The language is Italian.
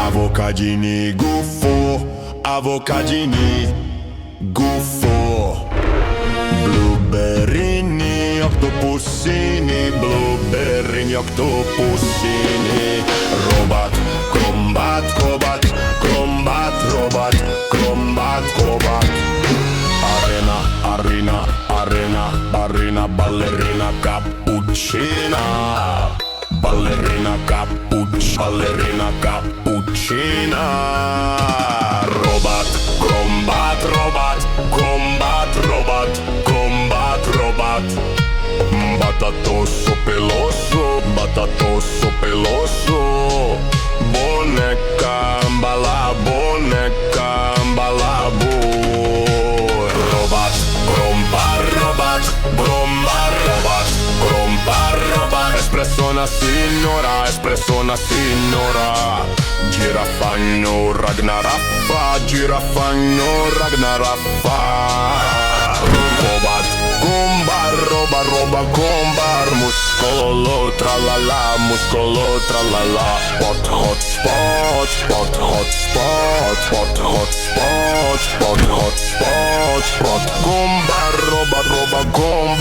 Avocadini gufo, avocadini gufo. Blueberrini, octopussini, blueberrini, octopussini. Robot, combat, combat, combat, robot, combat, combat. Arena, arena, arena, arena, ballerina cappuccina. Ballerina ballerina cappuccina. Robot, combat, robot, combat, robot, combat, robot. Batatoso peloso, batatoso peloso. Boneca, balabu. Robot, combat, robot, combat, robot, combat, robot. Espresso una signora. Girafagno Ragnaraffa, girafagno Ragnaraffa. Robot, gombar, roba, gombar. Muscolo, tralala, muscolo, tralala. Pot, hot spot, pot, hot spot, pot, hot spot, pot, hot spot, pot. Gombar, roba, gombar.